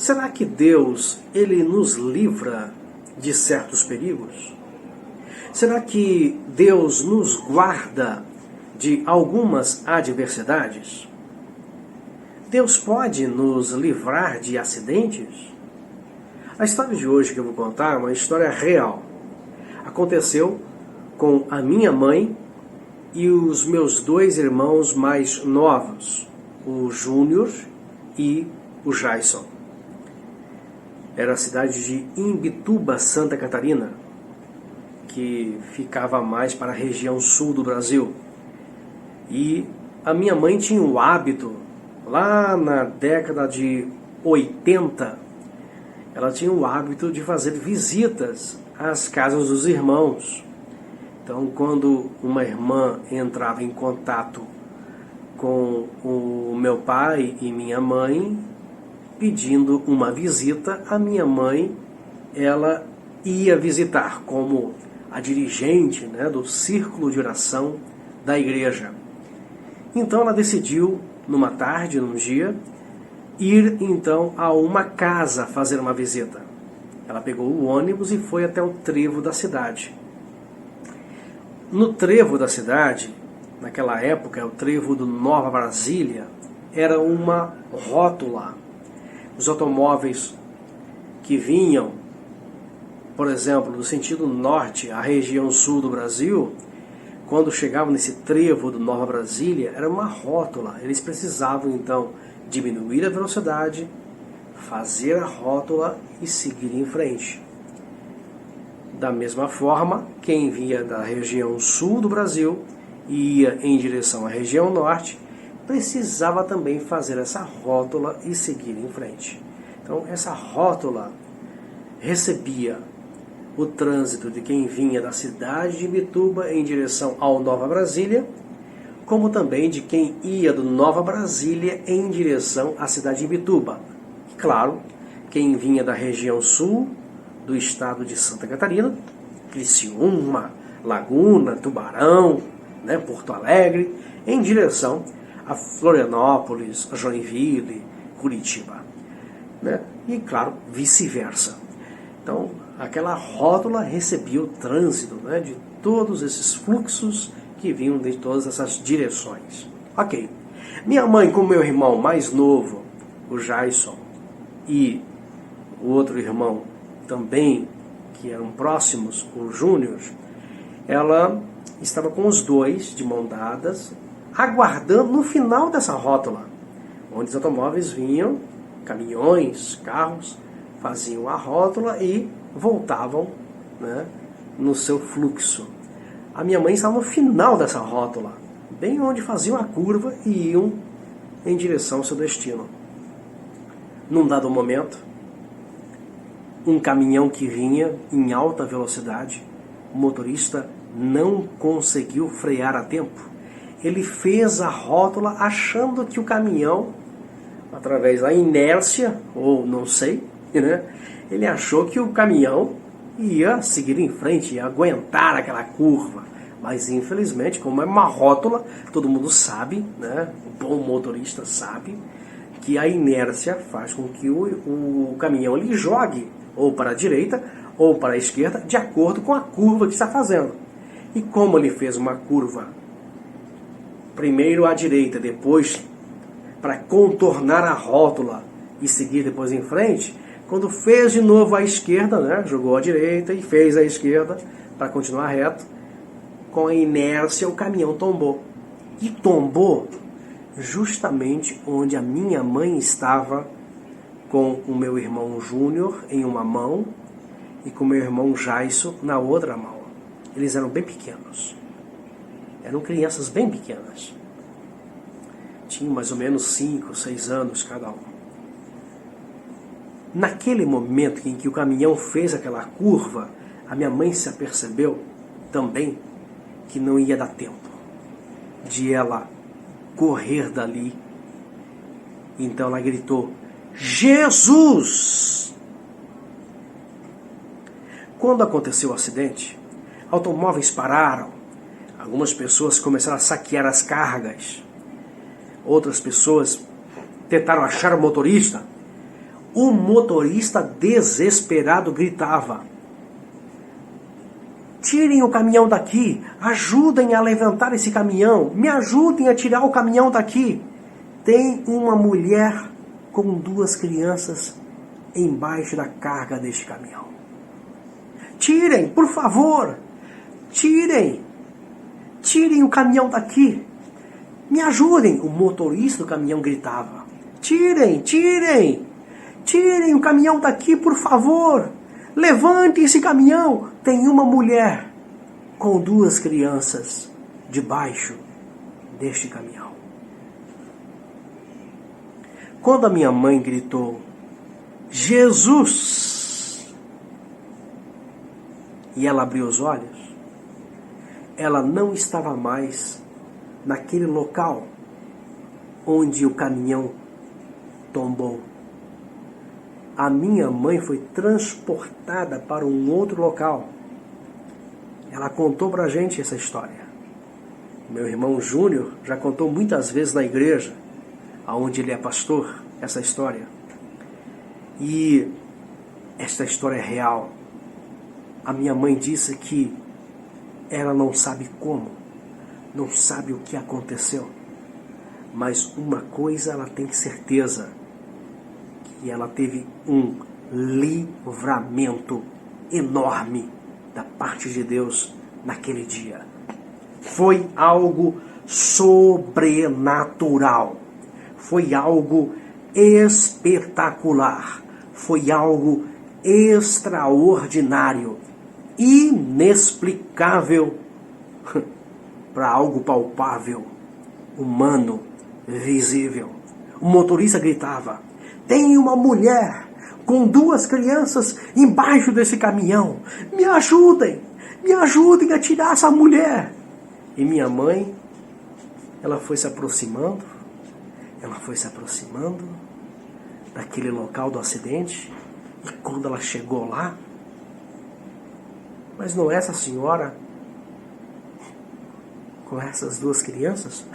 Será que Deus, Ele nos livra de certos perigos? Será que Deus nos guarda de algumas adversidades? Deus pode nos livrar de acidentes? A história de hoje que eu vou contar é uma história real. Aconteceu com a minha mãe e os meus dois irmãos mais novos, o Júnior e o Jason. Era a cidade de Imbituba, Santa Catarina, que ficava mais para a região sul do Brasil. E a minha mãe tinha o hábito, lá na década de 80, ela tinha o hábito de fazer visitas às casas dos irmãos. Então, quando uma irmã entrava em contato com o meu pai e minha mãe, pedindo uma visita, a minha mãe, ela ia visitar como a dirigente, do círculo de oração da igreja. Então ela decidiu, numa tarde, num dia, ir então a uma casa fazer uma visita. Ela pegou o ônibus e foi até o trevo da cidade. No trevo da cidade, naquela época, o trevo do Nova Brasília, era uma rótula. Os automóveis que vinham, por exemplo, do sentido norte à região sul do Brasil, quando chegavam nesse trevo do Nova Brasília, era uma rótula. Eles precisavam, então, diminuir a velocidade, fazer a rótula e seguir em frente. Da mesma forma, quem vinha da região sul do Brasil e ia em direção à região norte, precisava também fazer essa rótula e seguir em frente. Então, essa rótula recebia o trânsito de quem vinha da cidade de Imbituba em direção ao Nova Brasília, como também de quem ia do Nova Brasília em direção à cidade de Imbituba. E, claro, quem vinha da região sul do estado de Santa Catarina, Criciúma, Laguna, Tubarão, Porto Alegre, em direção a Florianópolis, a Joinville, Curitiba. E, claro, vice-versa. Então, aquela rótula recebia o trânsito de todos esses fluxos que vinham de todas essas direções. Ok. Minha mãe com meu irmão mais novo, o Jason, e o outro irmão também, que eram próximos, o Júnior, ela estava com os dois de mão dadas, aguardando no final dessa rótula, onde os automóveis vinham, caminhões, carros, faziam a rótula e voltavam no seu fluxo. A minha mãe estava no final dessa rótula, bem onde faziam a curva e iam em direção ao seu destino. Num dado momento, um caminhão que vinha em alta velocidade, o motorista não conseguiu frear a tempo. Ele fez a rótula achando que o caminhão, através da inércia, ou não sei, ele achou que o caminhão ia seguir em frente, ia aguentar aquela curva. Mas, infelizmente, como é uma rótula, todo mundo sabe, o bom motorista sabe, que a inércia faz com que o caminhão ele jogue ou para a direita ou para a esquerda, de acordo com a curva que está fazendo. E como ele fez uma curva, primeiro à direita, depois para contornar a rótula e seguir depois em frente, quando fez de novo à esquerda, jogou à direita e fez à esquerda para continuar reto, com a inércia o caminhão tombou. E tombou justamente onde a minha mãe estava, com o meu irmão Júnior em uma mão e com o meu irmão Jason na outra mão. Eles eram bem pequenos. Eram crianças bem pequenas. Tinham mais ou menos 5, 6 anos cada um. Naquele momento em que o caminhão fez aquela curva, a minha mãe se apercebeu também que não ia dar tempo de ela correr dali. Então ela gritou: Jesus! Quando aconteceu o acidente, automóveis pararam, algumas pessoas começaram a saquear as cargas, outras pessoas tentaram achar o motorista. O motorista desesperado gritava: tirem o caminhão daqui, ajudem a levantar esse caminhão, me ajudem a tirar o caminhão daqui. Tem uma mulher com 2 crianças embaixo da carga deste caminhão. Tirem, por favor, tirem o caminhão daqui, me ajudem. O motorista do caminhão gritava: tirem o caminhão daqui, por favor, levantem esse caminhão. Tem uma mulher com 2 crianças debaixo deste caminhão. Quando a minha mãe gritou: Jesus! E ela abriu os olhos, ela não estava mais naquele local onde o caminhão tombou. A minha mãe foi transportada para um outro local. Ela contou pra gente essa história. Meu irmão Júnior já contou muitas vezes na igreja, aonde ele é pastor, essa história. E esta história é real. A minha mãe disse que ela não sabe como, não sabe o que aconteceu, mas uma coisa ela tem certeza, que ela teve um livramento enorme da parte de Deus naquele dia. Foi algo sobrenatural, foi algo espetacular, foi algo extraordinário, inexplicável para algo palpável, humano, visível. O motorista gritava: tem uma mulher com 2 crianças embaixo desse caminhão, me ajudem a tirar essa mulher. E minha mãe, ela foi se aproximando daquele local do acidente. E quando ela chegou lá: mas não é essa senhora com essas 2 crianças?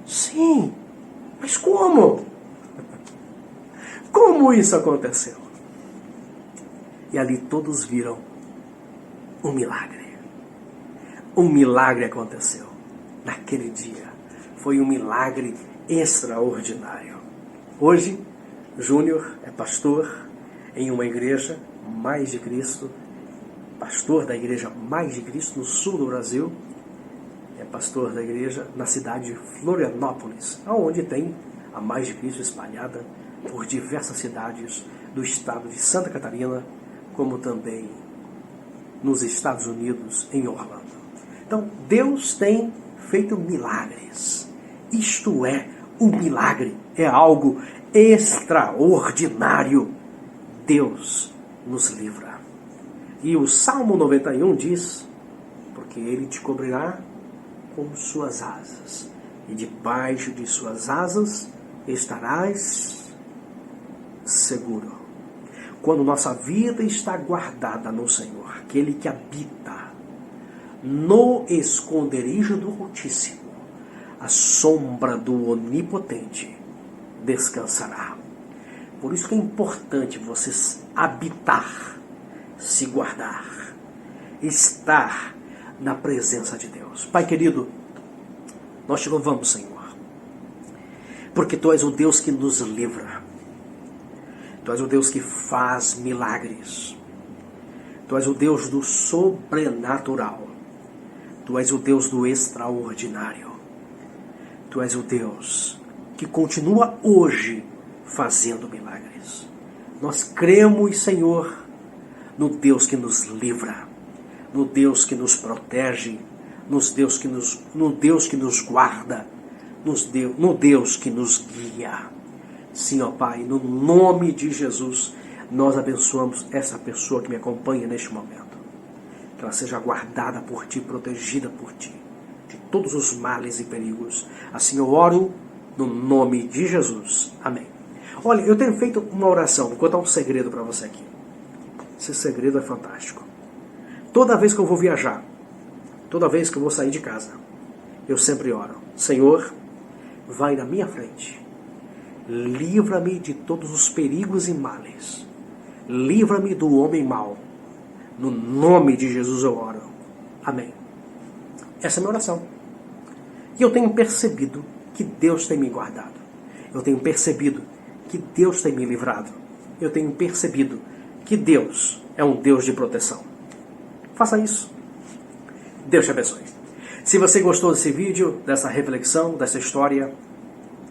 Sim, mas como? Como isso aconteceu? E ali todos viram um milagre. Um milagre aconteceu naquele dia. Foi um milagre extraordinário. Hoje, Júnior é pastor em uma igreja Mais de Cristo, pastor da igreja Mais de Cristo no sul do Brasil. É pastor da igreja na cidade de Florianópolis, onde tem a Mais de Cristo espalhada por diversas cidades do estado de Santa Catarina, como também nos Estados Unidos, em Orlando. Então, Deus tem feito milagres. Isto é um milagre, é algo extraordinário. Deus nos livra. E o Salmo 91 diz: porque Ele te cobrirá com suas asas, e debaixo de suas asas estarás seguro. Quando nossa vida está guardada no Senhor, aquele que habita no esconderijo do Altíssimo, a sombra do Onipotente descansará. Por isso que é importante você habitar, se guardar, estar na presença de Deus. Pai querido, nós te louvamos, Senhor, porque Tu és o Deus que nos livra. Tu és o Deus que faz milagres. Tu és o Deus do sobrenatural. Tu és o Deus do extraordinário. Tu és o Deus que continua hoje fazendo milagres. Nós cremos, Senhor, no Deus que nos livra, no Deus que nos protege, no Deus que nos guarda, no Deus que nos guia. Sim, ó Pai, no nome de Jesus, nós abençoamos essa pessoa que me acompanha neste momento. Que ela seja guardada por Ti, protegida por Ti, de todos os males e perigos. Assim eu oro no nome de Jesus. Amém. Olha, eu tenho feito uma oração, vou contar um segredo para você aqui. Esse segredo é fantástico. Toda vez que eu vou viajar, toda vez que eu vou sair de casa, eu sempre oro: Senhor, vai na minha frente, livra-me de todos os perigos e males. Livra-me do homem mau. No nome de Jesus eu oro. Amém. Essa é a minha oração. E eu tenho percebido que Deus tem me guardado. Eu tenho percebido que Deus tem me livrado. Eu tenho percebido que Deus é um Deus de proteção. Faça isso. Deus te abençoe. Se você gostou desse vídeo, dessa reflexão, dessa história,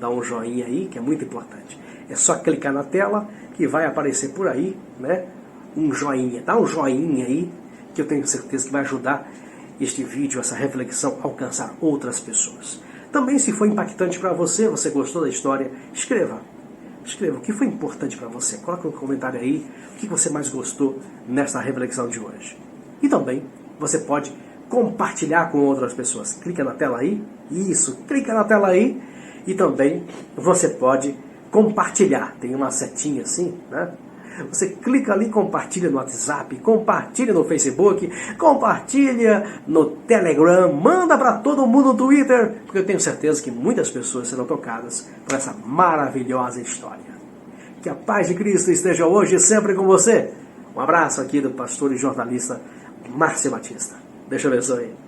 dá um joinha aí, que é muito importante. É só clicar na tela que vai aparecer por aí, né? Um joinha. Dá um joinha aí, que eu tenho certeza que vai ajudar este vídeo, essa reflexão, a alcançar outras pessoas. Também, se foi impactante para você, você gostou da história, escreva. Escreva o que foi importante para você. Coloque no comentário aí o que você mais gostou nessa reflexão de hoje. E também você pode compartilhar com outras pessoas. Clica na tela aí. Isso, clica na tela aí. E também você pode compartilhar. Tem uma setinha assim, né? Você clica ali, compartilha no WhatsApp, compartilha no Facebook, compartilha no Telegram, manda para todo mundo no Twitter, porque eu tenho certeza que muitas pessoas serão tocadas por essa maravilhosa história. Que a paz de Cristo esteja hoje e sempre com você. Um abraço aqui do pastor e jornalista Márcio Batista. Deus te abençoe.